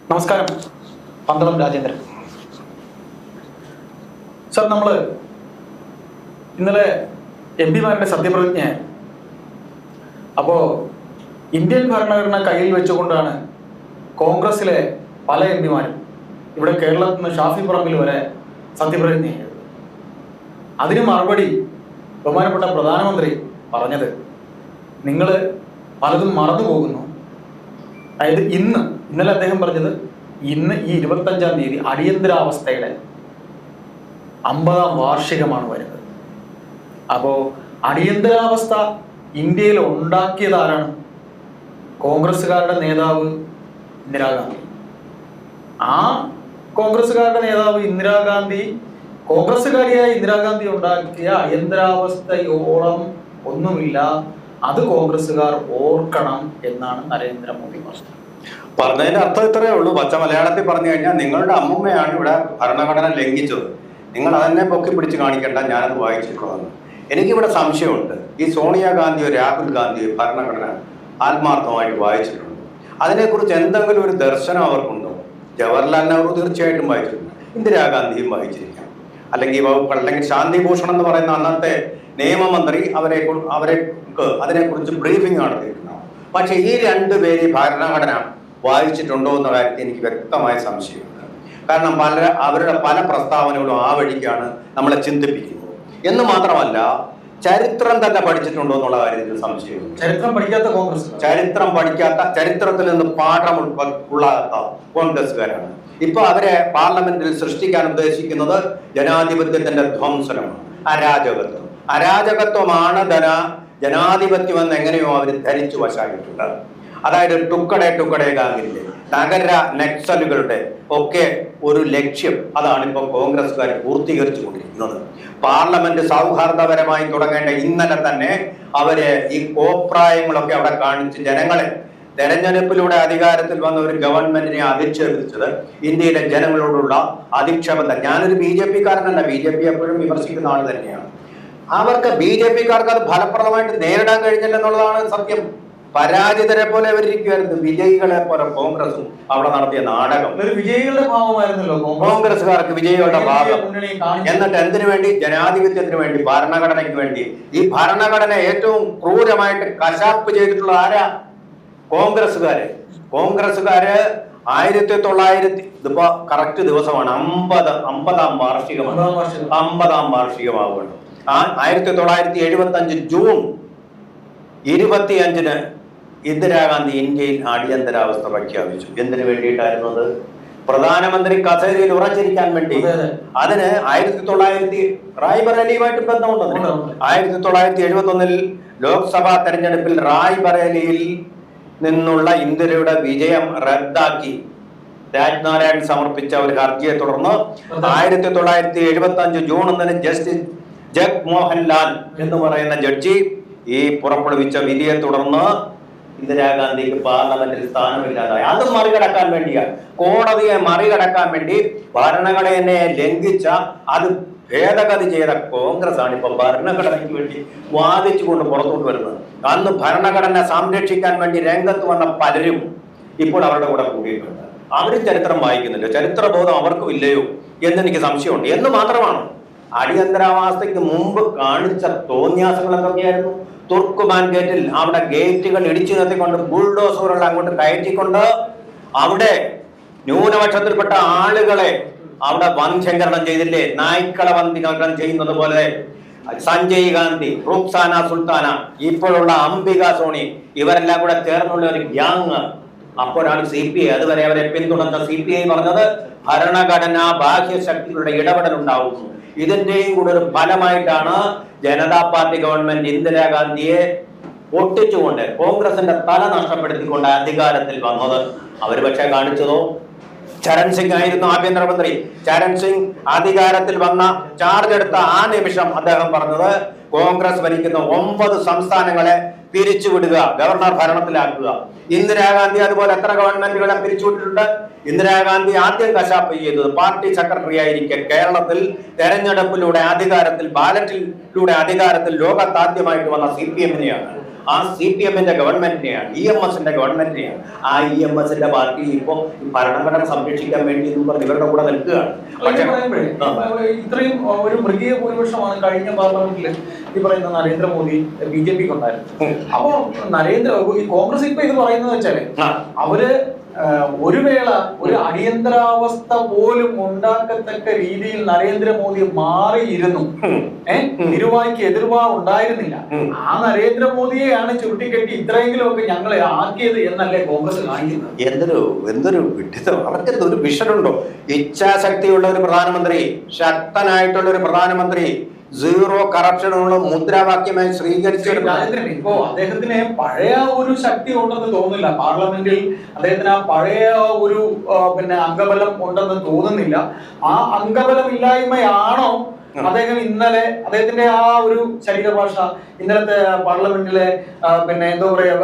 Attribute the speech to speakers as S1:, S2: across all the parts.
S1: നമസ്കാരം. പന്തളം രാജേന്ദ്രൻ സർ. നമ്മൾ ഇന്നലെ എംപിമാരുടെ സത്യപ്രതിജ്ഞ. അപ്പോൾ ഇന്ത്യൻ ഭരണഘടന കയ്യിൽ വെച്ചുകൊണ്ടാണ് കോൺഗ്രസിലെ പല എംപിമാരും ഇവിടെ കേരളത്തിൽ നിന്ന് ഷാഫി പറമ്പിൽ വരെ സത്യപ്രതിജ്ഞ ചെയ്തത്. അതിന് മറുപടി ബഹുമാനപ്പെട്ട പ്രധാനമന്ത്രി പറഞ്ഞത്, നിങ്ങൾ പലതും മറന്നു പോകുന്നു. അതായത് ഇന്നലെ അദ്ദേഹം പറഞ്ഞത്, ഇന്ന് ഈ 25-ാം തീയതി അടിയന്തരാവസ്ഥയുടെ 50-ാം വാർഷികമാണ് വരുന്നത്. അപ്പോൾ അടിയന്തരാവസ്ഥ ഇന്ത്യയിൽ ഉണ്ടാക്കിയത് ആരാണ്? കോൺഗ്രസ്സുകാരുടെ നേതാവ് ഇന്ദിരാഗാന്ധി. ആ കോൺഗ്രസ്സുകാരുടെ നേതാവ് ഇന്ദിരാഗാന്ധി, കോൺഗ്രസ്സുകാരിയായ ഇന്ദിരാഗാന്ധി ഉണ്ടാക്കിയ അടിയന്തരാവസ്ഥയോളം ഒന്നുമില്ല. അത് കോൺഗ്രസ്സുകാർ ഓർക്കണം എന്നാണ് നരേന്ദ്രമോദി
S2: പറഞ്ഞതിന്റെ അർത്ഥം ഇത്രയേ ഉള്ളൂ. പച്ച മലയാളത്തിൽ പറഞ്ഞു കഴിഞ്ഞാൽ, നിങ്ങളുടെ അമ്മുമ്മയാണ് ഇവിടെ ഭരണഘടന ലംഘിച്ചത്, നിങ്ങൾ അതന്നെ പൊക്കി പിടിച്ച് കാണിക്കേണ്ട, ഞാനത് വായിച്ചിട്ടുള്ളതെന്ന്. എനിക്കിവിടെ സംശയമുണ്ട്. ഈ സോണിയാഗാന്ധിയോ രാഹുൽ ഗാന്ധിയോ ഭരണഘടന ആത്മാർത്ഥമായിട്ട് വായിച്ചിട്ടുണ്ട്? അതിനെക്കുറിച്ച് എന്തെങ്കിലും ഒരു ദർശനം അവർക്കുണ്ടോ? ജവഹർലാൽ നെഹ്റു തീർച്ചയായിട്ടും വായിച്ചിട്ടുണ്ട്, ഇന്ദിരാഗാന്ധിയും വായിച്ചിരിക്കണം. അല്ലെങ്കിൽ ശാന്തിഭൂഷൺ എന്ന് പറയുന്ന അന്നത്തെ നിയമമന്ത്രി അവർക്ക് അതിനെക്കുറിച്ച് ബ്രീഫിംഗ് നടത്തിയിട്ടുണ്ടാവും. പക്ഷെ ഈ രണ്ടുപേര് ഭരണഘടന വായിച്ചിട്ടുണ്ടോ എന്ന കാര്യത്തിൽ എനിക്ക് വ്യക്തമായ സംശയമുണ്ട്. കാരണം അവരുടെ പല പ്രസ്താവനകളും ആ വഴിക്കാണ് നമ്മളെ ചിന്തിപ്പിക്കുന്നത്. എന്ന് മാത്രമല്ല, ചരിത്രം തന്നെ പഠിച്ചിട്ടുണ്ടോ എന്നുള്ള കാര്യത്തിൽ സംശയമുണ്ട്. ചരിത്രം പഠിക്കാത്ത ചരിത്രത്തിൽ നിന്ന് പാഠം ഉള്ളാത്ത കോൺഗ്രസ്സുകാരാണ് ഇപ്പൊ അവരെ പാർലമെന്റിൽ സൃഷ്ടിക്കാൻ ഉദ്ദേശിക്കുന്നത് ജനാധിപത്യത്തിന്റെ ധ്വംസനമാണ്, അരാജകത്വമാണ് ജനാധിപത്യം എന്ന് എങ്ങനെയോ അവർ ധരിച്ചു വശായിട്ടുണ്ട്. അതായത് ടുക്കടെ ഗാങ്ങിന്റെ നഗര നക്സലുകളുടെ ഒക്കെ ഒരു ലക്ഷ്യം അതാണ് ഇപ്പോൾ കോൺഗ്രസ്സുകാർ പൂർത്തീകരിച്ചു കൊണ്ടിരിക്കുന്നത്. പാർലമെന്റ് സൗഹാർദ്ദപരമായി തുടങ്ങേണ്ട ഇന്നലെ തന്നെ അവര് ഈ കോപ്രായങ്ങളൊക്കെ അവിടെ കാണിച്ച് ജനങ്ങളെ തെരഞ്ഞെടുപ്പിലൂടെ അധികാരത്തിൽ വന്ന ഒരു ഗവൺമെന്റിനെ അധിക്ഷേപിച്ചത് ഇന്ത്യയിലെ ജനങ്ങളോടുള്ള അധിക്ഷേപത. ഞാനൊരു BJP കാരനല്ല, BJP എപ്പോഴും വിമർശിക്കുന്ന ആൾ തന്നെയാണ്. അവർക്ക് BJP കാർക്ക് അത് ഫലപ്രദമായിട്ട് നേരിടാൻ കഴിഞ്ഞില്ലെന്നുള്ളതാണ് സത്യം. പരാജിതരെ പോലെ അവരിയ്ക്കുമായിരുന്നു, വിജയികളെ പോലെ കോൺഗ്രസും അവിടെ നടത്തിയ നാടകം.
S1: വിജയികളുടെ ഭാവമായിരുന്നല്ലോ
S2: കോൺഗ്രസ്സുകാർക്ക്, വിജയികളുടെ ഭാഗം. എന്നിട്ട് എന്തിനു വേണ്ടി? ജനാധിപത്യത്തിന് വേണ്ടി, ഭരണഘടനയ്ക്ക് വേണ്ടി. ഈ ഭരണഘടന ഏറ്റവും ക്രൂരമായിട്ട് കശാപ്പ് ചെയ്തിട്ടുള്ള ആരാ? കോൺഗ്രസ്സുകാര്. 1900 ഇതിപ്പോ കറക്റ്റ് ദിവസമാണ്, 50-ാം വാർഷികമാണ്. 50-ാം വാർഷികമാവുകയാണ്. 1975 ജൂൺ 25-ന് ഇന്ദിരാഗാന്ധി ഇന്ത്യയിൽ അടിയന്തരാവസ്ഥ പ്രഖ്യാപിച്ചു. എന്തിനു വേണ്ടിയിട്ടായിരുന്നു അത്? പ്രധാനമന്ത്രി കസേരയിൽ ഉറച്ചിരിക്കാൻ വേണ്ടി. അതിന് 1900 റായ്ബറേലിയുമായിട്ട് ബന്ധമുണ്ട്. 1971 ലോക്സഭാ തെരഞ്ഞെടുപ്പിൽ റായ്ബറേലിയിൽ നിന്നുള്ള ഇന്ദിരയുടെ വിജയം റദ്ദാക്കി രാജ്നാരായൺ സമർപ്പിച്ച ഒരു ഹർജിയെ തുടർന്ന് 1975 ജൂൺ 1-ന് ജസ്റ്റിസ് ജഗ്മോഹൻ ലാൽ എന്ന് പറയുന്ന ജഡ്ജി ഈ പുറപ്പെടുവിച്ച വിധിയെ തുടർന്ന് ഇന്ദിരാഗാന്ധിക്ക് പാർലമെന്റിൽ സ്ഥാനമില്ലാതായി. അത് മറികടക്കാൻ വേണ്ടിയാണ്, കോടതിയെ മറികടക്കാൻ വേണ്ടി ഭരണഘടനയെ ലംഘിച്ച, അത് ഭേദഗതി ചെയ്ത കോൺഗ്രസ് ആണ് ഇപ്പൊ ഭരണഘടനയ്ക്ക് വേണ്ടി വാദിച്ചുകൊണ്ട് പുറത്തോട്ട് വരുന്നത്. അന്ന് ഭരണഘടന സംരക്ഷിക്കാൻ വേണ്ടി രംഗത്ത് വന്ന പലരും ഇപ്പോൾ അവരുടെ കൂടെ കൂടിയിട്ടുണ്ട്. അവരും ചരിത്രം വായിക്കുന്നില്ല. ചരിത്രബോധം അവർക്കും ഇല്ലയോ എന്നെനിക്ക് സംശയമുണ്ട്. എന്ന് മാത്രമാണ്, അടിയന്തരാവസ്ഥയ്ക്ക് മുമ്പ് കാണിച്ച തോന്നിയാസങ്ങൾ എന്തൊക്കെയായിരുന്നു? തുർക്കുമാൻ ഗേറ്റിൽ അവിടെ ഗേറ്റുകൾ ഇടിച്ചു നിർത്തിക്കൊണ്ട് ബുൾഡോസറുകൾ അങ്ങോട്ട് കയറ്റിക്കൊണ്ട് അവിടെ ന്യൂനപക്ഷത്തിൽപ്പെട്ട ആളുകളെ അവിടെ വന്ധ്യംകരണം ചെയ്തില്ലേ? നായ്ക്കളെ വന്ധ്യംകരണം ചെയ്യുന്നത് പോലെ സഞ്ജയ് ഗാന്ധി, റുക്സാന സുൽത്താന, ഇപ്പോഴുള്ള അംബിക സോണി, ഇവരെല്ലാം കൂടെ ചേർന്നുള്ള ഒരു ഗ്യാങ്. അപ്പോഴാണ് CPI, അതുവരെ അവരെ പിന്തുണച്ച CPI പറഞ്ഞത് ഭരണഘടനാ ബാഹ്യശക്തികളുടെ ഇടപെടൽ ഉണ്ടാവുന്നു. ഇതിന്റെയും കൂടെ ഒരു ഫലമായിട്ടാണ് ജനതാ പാർട്ടി ഗവൺമെന്റ് ഇന്ദിരാഗാന്ധിയെ ഒട്ടിച്ചുകൊണ്ട് കോൺഗ്രസിന്റെ തല നഷ്ടപ്പെടുത്തിക്കൊണ്ട് അധികാരത്തിൽ വന്നത്. അവർ പക്ഷേ കാണിച്ചതോ? ചരൺ സിംഗ് ആയിരുന്നു ആഭ്യന്തരമന്ത്രി. ചരൺ സിംഗ് അധികാരത്തിൽ വന്ന ചാർജ് എടുത്ത ആ നിമിഷം അദ്ദേഹം പറഞ്ഞത്, കോൺഗ്രസ് ഭരിക്കുന്ന 9 സംസ്ഥാനങ്ങളെ പിരിച്ചുവിടുക, ഗവർണർ ഭരണത്തിലാക്കുക. ഇന്ദിരാഗാന്ധി അതുപോലെ എത്ര ഗവൺമെന്റുകളെ പിരിച്ചുവിട്ടിട്ടുണ്ട്? ഇന്ദിരാഗാന്ധി ആദ്യം കശാപ്പ് ചെയ്തത് പാർട്ടി സെക്രട്ടറി ആയിരിക്കെ കേരളത്തിൽ തെരഞ്ഞെടുപ്പിലൂടെ അധികാരത്തിൽ, ബാലറ്റിലൂടെ അധികാരത്തിൽ ലോകത്താദ്യമായിട്ട് വന്ന CPM-നെയാണ്. ആ CPM-ന്റെ ഗവൺമെന്റിനെയാണ്, EMS-ന്റെ ഗവൺമെന്റിനെയാണ്. ആ EMS-ന്റെ പാർട്ടി ഇപ്പോ ഭരണഘടന സംരക്ഷിക്കാൻ വേണ്ടി എന്ന് പറഞ്ഞ് ഇവരുടെ കൂടെ നിൽക്കുകയാണ്. പക്ഷേ
S1: ഇത്രയും ഒരു മൃഗീയ ഭൂരിപക്ഷമാണ് കഴിഞ്ഞ പാർലമെന്റിൽ ഈ പറയുന്ന നരേന്ദ്രമോദി BJP-ക്ക് ഉണ്ടായിരുന്നു. അപ്പൊ ഈ കോൺഗ്രസ് ഇപ്പൊ ഇത് പറയുന്നത് വെച്ചാല് അവര് ഒരു വേള ഒരു അടിയന്തരാവസ്ഥ പോലും ഉണ്ടാക്കത്തക്ക രീതിയിൽ നരേന്ദ്രമോദി മാറിയിരുന്നു. തിരുവായ്ക്ക് എതിർവാ ഉണ്ടായിരുന്നില്ല. ആ നരേന്ദ്രമോദിയെയാണ് ചുരുട്ടിക്കെട്ടി ഇത്രയെങ്കിലും ഒക്കെ ഞങ്ങളെ ആക്കിയത് എന്നല്ലേ കോൺഗ്രസ് കാണിക്കുന്നത്.
S2: എന്തൊരു വിഡിത്തം. അവർക്ക് ഒരു വിഷനുണ്ടോ? ഇച്ഛാശക്തിയുള്ള ഒരു പ്രധാനമന്ത്രി, ശക്തനായിട്ടുള്ള ഒരു പ്രധാനമന്ത്രി, സീറോ കറപ്ഷനുള്ള മുദ്രാവാക്യമായി സ്വീകരിച്ചിരുന്നു.
S1: ഇപ്പോ അദ്ദേഹത്തിന് പഴയ ഒരു ശക്തി ഉണ്ടെന്ന് തോന്നുന്നില്ല. പാർലമെന്റിൽ അദ്ദേഹത്തിന് ആ പഴയ ഒരു അംഗബലം ഉണ്ടെന്ന് തോന്നുന്നില്ല. ആ അംഗബലം ഇല്ലായ്മയാണോ അദ്ദേഹം ഇന്നലെ അദ്ദേഹത്തിന്റെ ആ ഒരു ശരീരഭാഷ ഇന്നലത്തെ പാർലമെന്റിലെ എന്താ പറയാ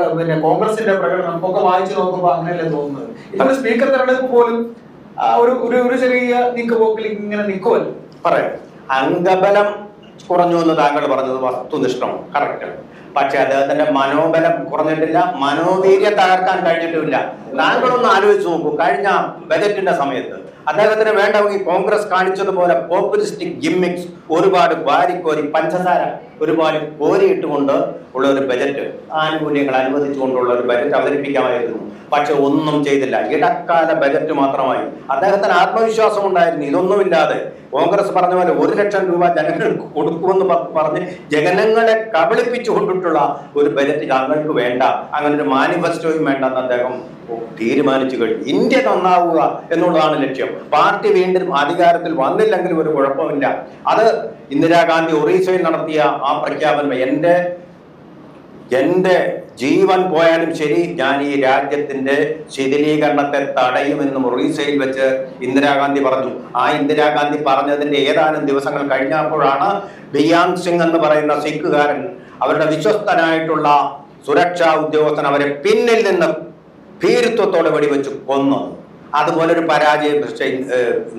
S1: കോൺഗ്രസിന്റെ പ്രകടനം ഒക്കെ വായിച്ചു നോക്കുമ്പോ അങ്ങനെയല്ലേ തോന്നുന്നത്. ഇന്നലെ സ്പീക്കർ തെരഞ്ഞെടുപ്പ് പോലും ഒരു ചെറിയ നീക്കുപോക്കിൽ ഇങ്ങനെ നിൽക്കുമല്ലോ.
S2: പറയാം, അംഗബലം കുറഞ്ഞു എന്ന് താങ്കൾ പറഞ്ഞത് വസ്തുനിഷ്ഠമാണ്, കറക്റ്റ്. പക്ഷെ അദ്ദേഹത്തിന്റെ മനോബലം കുറഞ്ഞിട്ടില്ല, മനോവീര്യം തകർക്കാൻ കഴിഞ്ഞിട്ടുമില്ല. താങ്കളൊന്ന് ആലോചിച്ച് നോക്കൂ, കഴിഞ്ഞ ബജറ്റിന്റെ സമയത്ത് അദ്ദേഹത്തിന് വേണമെങ്കിൽ കോൺഗ്രസ് കാണിച്ചതുപോലെ പോപ്പുലിസ്റ്റിക് ഗിമ്മിക്സ് ഒരുപാട് വാരിക്കോരി, പഞ്ചസാര ഒരുപാട് കോരിയിട്ടുകൊണ്ട് ഉള്ള ഒരു ബജറ്റ്, ആനുകൂല്യങ്ങൾ അനുവദിച്ചുകൊണ്ടുള്ള ഒരു ബജറ്റ് അവതരിപ്പിക്കാമായിരുന്നു. പക്ഷെ ഒന്നും ചെയ്തില്ല. ഇടക്കാല ബജറ്റ് മാത്രമായി. അദ്ദേഹത്തിന് ആത്മവിശ്വാസം ഉണ്ടായിരുന്നു. ഇതൊന്നുമില്ലാതെ കോൺഗ്രസ് പറഞ്ഞ പോലെ 1 ലക്ഷം രൂപ ജനങ്ങൾക്ക് കൊടുക്കുമെന്ന് പറഞ്ഞ് ജനങ്ങളെ കബളിപ്പിച്ചു കൊണ്ടിട്ടുള്ള ഒരു ബജറ്റ് താങ്കൾക്ക് വേണ്ട, അങ്ങനെ ഒരു മാനിഫെസ്റ്റോയും വേണ്ടെന്ന് അദ്ദേഹം തീരുമാനിച്ചു കഴിഞ്ഞു. ഇന്ത്യ നന്നാവുക എന്നുള്ളതാണ് ലക്ഷ്യം. പാർട്ടി വീണ്ടും അധികാരത്തിൽ വന്നില്ലെങ്കിലും ഒരു കുഴപ്പമില്ല. അത് ഇന്ദിരാഗാന്ധി ഒറീസയിൽ നടത്തിയ ആ പ്രഖ്യാപനം, എന്റെ ജീവൻ പോയാലും ശരി ഞാൻ ഈ രാജ്യത്തിന്റെ ശിഥിലീകരണത്തെ തടയുമെന്നും ഒറീസയിൽ വെച്ച് ഇന്ദിരാഗാന്ധി പറഞ്ഞു. ആ ഇന്ദിരാഗാന്ധി പറഞ്ഞതിന്റെ ഏതാനും ദിവസങ്ങൾ കഴിഞ്ഞപ്പോഴാണ് ബിയാങ് സിംഗ് എന്ന് പറയുന്ന സിഖുകാരൻ, അവരുടെ വിശ്വസ്തനായിട്ടുള്ള സുരക്ഷാ ഉദ്യോഗസ്ഥൻ, അവരെ പിന്നിൽ നിന്ന് ഭീരുത്വത്തോടെ വെടിവെച്ച് കൊന്നു. അതുപോലെ ഒരു പരാജയം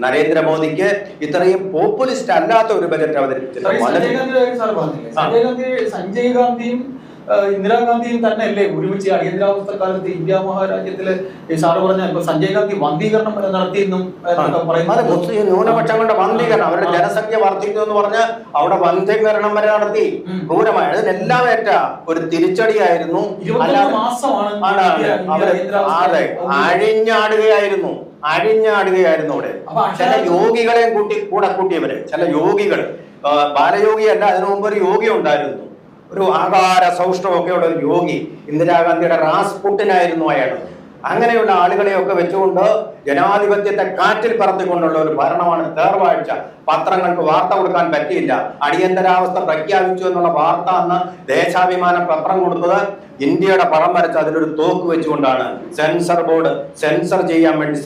S2: നരേന്ദ്രമോദിക്ക് ഇത്രയും പോപ്പുലിസ്റ്റ് അല്ലാത്ത ഒരു ബജറ്റ് അവതരിപ്പിച്ചത്.
S1: സഞ്ജയ് ഗാന്ധിയും ഇന്ദിരാഗാന്ധിയും തന്നെ അല്ലേ ഒരുമിച്ച് അടിയന്തരാവസ്ഥ കാലത്ത് ഇന്ത്യ മഹാരാജ്യത്തില് സാറ് പറഞ്ഞ ഇപ്പൊ സഞ്ജയ് ഗാന്ധി വന്ധീകരണം നടത്തിയെന്നും
S2: മുസ്ലിം ന്യൂനപക്ഷങ്ങളുടെ വന്ധീകരണം, അവരുടെ ജനസംഖ്യ വർദ്ധിക്കുന്നു എന്ന് പറഞ്ഞ് അവിടെ വന്ധീകരണം വരെ നടത്തി. ക്രൂരമായ അതിനെല്ലാം ഏറ്റ ഒരു തിരിച്ചടിയായിരുന്നു. അഴിഞ്ഞാടുകയായിരുന്നു അവിടെ. ചില യോഗികളെയും കൂട്ടിയവര്, ചില യോഗികൾ, ബാലയോഗി അല്ല, അതിനു മുമ്പ് ഒരു യോഗി ഉണ്ടായിരുന്നു, ഒരു ആകാര സൗഷ്ഠവൊക്കെ ഉള്ള ഒരു യോഗി. ഇന്ദിരാഗാന്ധിയുടെ റാസ്പുട്ടിനായിരുന്നു അയാൾ. അങ്ങനെയുള്ള ആളുകളെയൊക്കെ വെച്ചുകൊണ്ട് ജനാധിപത്യത്തെ കാറ്റിൽ പറത്തിക്കൊണ്ടുള്ള ഒരു ഭരണമാണ് തേർവാഴ്ച. പത്രങ്ങൾക്ക് വാർത്ത കൊടുക്കാൻ പറ്റിയില്ല. അടിയന്തരാവസ്ഥ പ്രഖ്യാപിച്ചു എന്നുള്ള വാർത്ത അന്ന് ദേശാഭിമാന പത്രം കൊടുത്തത് ഇന്ത്യയുടെ പടം വരച്ച് അതിലൊരു തോക്ക് വെച്ചുകൊണ്ടാണ്. സെൻസർ ബോർഡ് സെൻസർ ചെയ്യാൻ വേണ്ടി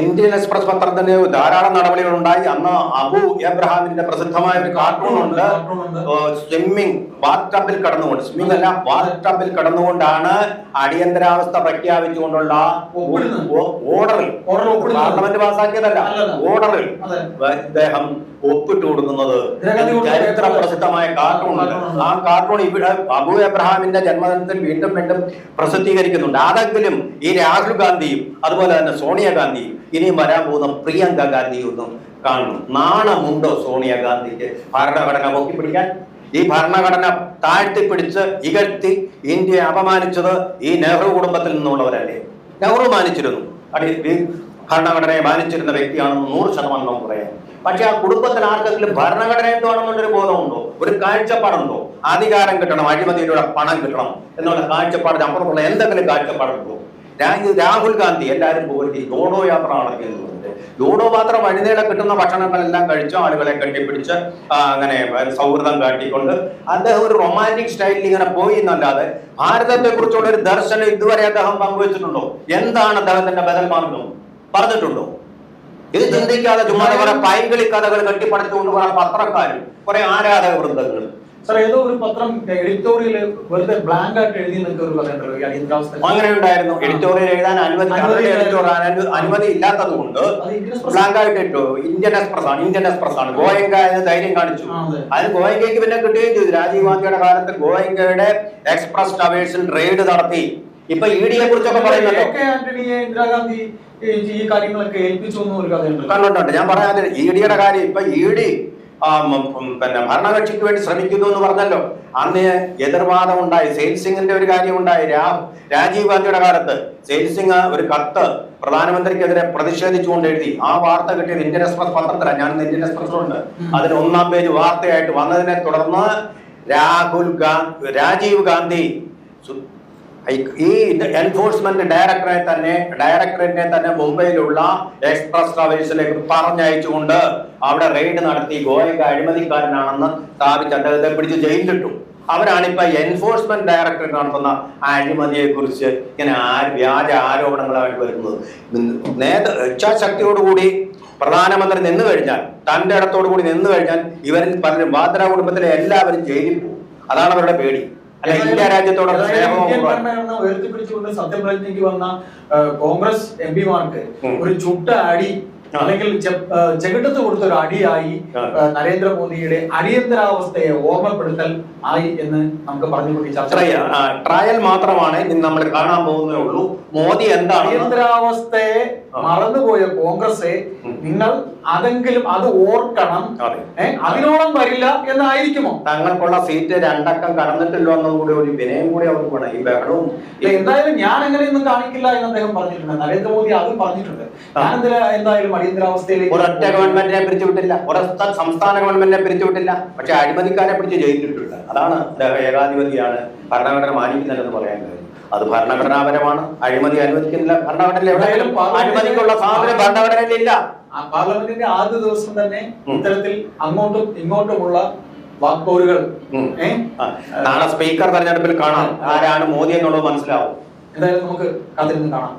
S2: ഇന്ത്യൻ എക്സ്പ്രസ് പത്രത്തിന് ധാരാളം നടപടികൾ ഉണ്ടായി. അന്ന് അബു എബ്രഹാമിന്റെ പ്രസിദ്ധമായ ഒരു കാർട്ടൂൺ ഉണ്ട്, സ്വിമ്മിംഗ് ബാത്ത് ടബിൽ കടന്നുകൊണ്ട്, സ്വിമ്മിംഗ് അല്ല ബാത്ത് ടബിൽ കടന്നുകൊണ്ടാണ് അടിയന്തരാവസ്ഥ പ്രഖ്യാപിച്ചുകൊണ്ടുള്ള ഓർഡറിൽ, പാർലമെന്റ് പാസാക്കിയതല്ല, ഓർഡറിൽ അദ്ദേഹം ഒപ്പിട്ട് കൊടുക്കുന്നത്. ചരിത്ര പ്രസിദ്ധമായ കാർട്ടൂൺ ഉണ്ട്. ആ കാർട്ടൂൺ ഇവിടെ അബു എബ്രഹാമിന്റെ ജന്മദിനത്തിൽ വീണ്ടും വീണ്ടും പ്രസിദ്ധീകരിക്കുന്നുണ്ട്. അതെങ്കിലും ഈ രാഹുൽ ഗാന്ധിയും അതുപോലെ തന്നെ സോണിയാഗാന്ധിയും ഇനിയും വരാൻ പോകുന്ന പ്രിയങ്ക ഗാന്ധിയും ഒന്നും കാണുന്നു. നാണമുണ്ടോ സോണിയാഗാന്ധിക്ക് ഭരണഘടന പൊക്കിപ്പിടിക്കാൻ? ഈ ഭരണഘടന താഴ്ത്തിപ്പിടിച്ച് ഇകഴ്ത്തി ഇന്ത്യയെ അപമാനിച്ചത് ഈ നെഹ്റു കുടുംബത്തിൽ നിന്നുള്ളവരല്ലേ? നെഹ്റു മാനിച്ചിരുന്നു, ഭരണഘടനയെ മാനിച്ചിരുന്ന വ്യക്തിയാണെന്ന് 100% നമുക്ക് പറയാം. പക്ഷെ ആ കുടുംബത്തിൽ ആർക്കെങ്കിലും ഭരണഘടന എന്താണെന്നുള്ളൊരു ബോധമുണ്ടോ? ഒരു കാഴ്ചപ്പാടുണ്ടോ? അധികാരം കിട്ടണം, അഴിമതിയിലൂടെ പണം കിട്ടണം എന്നുള്ള കാഴ്ചപ്പാടിന് അപ്പുറമുള്ള എന്തെങ്കിലും കാഴ്ചപ്പാടുണ്ടോ? രാഹുൽ ഗാന്ധി എല്ലാവരും പോയി ലോഡോ യാത്ര നടത്തിയെന്നുണ്ട്. ലോഡോ മാത്രം വഴിനീളെ കിട്ടുന്ന ഭക്ഷണങ്ങളെല്ലാം കഴിച്ച് ആളുകളെ കെട്ടിപ്പിടിച്ച് അങ്ങനെ സൗഹൃദം കാട്ടിക്കൊണ്ട് അദ്ദേഹം ഒരു റൊമാൻറ്റിക് സ്റ്റൈലിൽ ഇങ്ങനെ പോയി എന്നല്ലാതെ ഭാരതത്തെ കുറിച്ചുള്ള ഒരു ദർശനം ഇതുവരെ അദ്ദേഹം പങ്കുവച്ചിട്ടുണ്ടോ? എന്താണ് അദ്ദേഹത്തിന്റെ ബദൽ മാർഗം പറഞ്ഞിട്ടുണ്ടോ? ഇത് ചിന്തിക്കാതെ ചുമ്മാ കുറെ പൈങ്കിളി കഥകൾ കെട്ടിപ്പടുത്തുകൊണ്ട് കുറെ പത്രക്കാരും കുറെ ആരാധക വൃന്ദങ്ങളും
S1: സാർ ഏതോ ഒരു പത്രം എഡിറ്റോറിയൽ വെറുതെ ബ്ലാങ്ക് ആയിട്ട് എഴുതി നിൽക്കുന്ന ഒരു കഥയുണ്ടല്ലോ ഈ അടിയന്തരാവസ്ഥ.
S2: അങ്ങനെ ഉണ്ടായിരുന്നു. എഡിറ്റോറിയൽ എഴുതാൻ അനുമതി ഇല്ലാത്തത് കൊണ്ട് ബ്ലാങ്ക് ആയിട്ട് ഇട്ടു. ഇന്ത്യൻ എക്സ്പ്രസ് ആണ് ഗോയങ്ക എന്ന് ധൈര്യം കാണിച്ചു. അത് ഗോയങ്കയ്ക്ക് പിന്നെ കിട്ടുകയും ചെയ്തു. രാജീവ് ഗാന്ധിയുടെ കാലത്ത് ഗോയങ്കയുടെ എക്സ്പ്രസ് ടവേഴ്സിൽ റെയ്ഡ് നടത്തി. ഇപ്പൊ ഇഡിയെ കുറിച്ചൊക്കെ പറയുന്നത്
S1: ആന്റണിയെ ഇന്ദിരാഗാന്ധി ഈ കാര്യങ്ങളൊക്കെ ഏൽപ്പിച്ചു ഒരു കഥയുണ്ട്.
S2: കണ്ടിട്ടുണ്ട്. ഞാൻ പറയാതെ ഇഡിയുടെ കാര്യം ഇപ്പൊ ഇഡി പിന്നെ ഭരണകക്ഷിക്ക് വേണ്ടി ശ്രമിക്കുന്നു എന്ന് പറഞ്ഞല്ലോ. അന്ന് എതിർവാദം ഉണ്ടായി. സെയിൽ സിംഗിന്റെ ഒരു കാര്യം ഉണ്ടായി. രാജീവ് ഗാന്ധിയുടെ കാലത്ത് സെയിൽ സിംഗ് ഒരു കത്ത് പ്രധാനമന്ത്രിക്കെതിരെ പ്രതിഷേധിച്ചുകൊണ്ട് എഴുതി. ആ വാർത്ത കിട്ടിയത് ഇന്ത്യൻ എക്സ്പ്രസ് പത്രത്തിലാണ്. ഞാൻ ഇന്ത്യൻ എക്സ്പ്രസിലുണ്ട്. അതിന് 1-ാം പേജ് വാർത്തയായിട്ട് വന്നതിനെ തുടർന്ന് രാജീവ് ഗാന്ധി ഈ എൻഫോഴ്സ്മെന്റ് ഡയറക്ടറേറ്റിനെ തന്നെ മുംബൈയിലുള്ള എക്സ്പ്രസ് ട്രാവൽസിലേക്ക് പറഞ്ഞയച്ചുകൊണ്ട് അവിടെ റെയ്ഡ് നടത്തി ഗോയങ്ക അഴിമതിക്കാരനാണെന്ന് സ്ഥാപിച്ച് അദ്ദേഹത്തെ പിടിച്ച് ജയിലിലിട്ടു. അവരാണിപ്പോ എൻഫോഴ്സ്മെന്റ് ഡയറക്ടറേറ്റ് നടത്തുന്ന അഴിമതിയെ കുറിച്ച് ഇങ്ങനെ വ്യാജ ആരോപണങ്ങളായിട്ട് വരുന്നത്. ഇച്ഛാശക്തിയോടുകൂടി പ്രധാനമന്ത്രി നിന്നു കഴിഞ്ഞാൽ, തന്റെ ഇടത്തോടു കൂടി നിന്നു കഴിഞ്ഞാൽ ഇവരിൽ പലരും വാദ്ര കുടുംബത്തിലെ എല്ലാവരും ജയിലിൽ പോകും. അതാണ് അവരുടെ പേടി. ഇന്ത്യ രാജ്യത്തോടുള്ള സ്നേഹം
S1: ഉയർത്തിപ്പിടിച്ചുകൊണ്ട് സത്യപ്രതിജ്ഞയ്ക്ക് വന്ന കോൺഗ്രസ് എംപിമാർക്ക് ഒരു ചുട്ട അടി അല്ലെങ്കിൽ ചെകിട്ടത്ത് കൊടുത്ത ഒരു അടിയായി നരേന്ദ്രമോദിയുടെ അടിയന്തരാവസ്ഥയെ ഓർമ്മപ്പെടുത്തൽ ആയി എന്ന് നമുക്ക് പറഞ്ഞുകൊണ്ട് ചർച്ച
S2: ട്രയൽ മാത്രമാണ് നമ്മൾ കാണാൻ പോകുന്നേ ഉള്ളൂ. മോദി എന്താണ്
S1: അടിയന്തരാവസ്ഥയെ മറന്നുപോയ കോൺഗ്രസ് നിങ്ങൾ അതെങ്കിലും അത് ഓർക്കണം, അതിനോളം വരില്ല എന്നായിരിക്കുമോ?
S2: തങ്ങൾക്കുള്ള സീറ്റ് 2 അക്കം കടന്നിട്ടില്ലോ എന്നതുകൂടി ഒരു വിനയം കൂടി അവർക്ക് വേണം. ഈ ബഹളവും
S1: എന്തായാലും ഞാൻ അങ്ങനെയൊന്നും കാണിക്കില്ല എന്ന് അദ്ദേഹം പറഞ്ഞിട്ടുണ്ട്. നരേന്ദ്രമോദി അതും പറഞ്ഞിട്ടുണ്ട്. ഞാൻ എന്തായാലും അടിയന്തരാവസ്ഥയിലേക്ക്
S2: ഒരൊറ്റ ഗവൺമെന്റിനെ പിരിച്ചുവിട്ടില്ല, ഒരൊറ്റ സംസ്ഥാന ഗവൺമെന്റിനെ പിരിച്ചുവിട്ടില്ല. പക്ഷെ അഴിമതിക്കാരെ പിടിച്ച് ജയിലിട്ടിട്ടുണ്ട്. അതാണ് ഏകാധിപതിയാണ് ഭരണഘടന മാനിക്കുന്നില്ലെന്ന് പറയാൻ കഴിയും. അത് ഭരണഘടനാപരമാണ്. അഴിമതി അനുവദിക്കുന്നില്ല. ഭരണഘടനയിൽ എവിടെയെങ്കിലും അഴിമതിക്കുള്ള സ്വാതന്ത്ര്യം ഭരണഘടനയിലില്ല.
S1: പാർലമെന്റിന്റെ ആദ്യ ദിവസം തന്നെ ഇത്തരത്തിൽ അങ്ങോട്ടും ഇങ്ങോട്ടുമുള്ള വാക്പോരുകൾ
S2: നാളെ സ്പീക്കർ തെരഞ്ഞെടുപ്പിൽ കാണാം ആരാണ് മോദി എന്നുള്ളത് മനസ്സിലാവും.
S1: എന്തായാലും നമുക്ക് കാത്തിരുന്ന് കാണാം.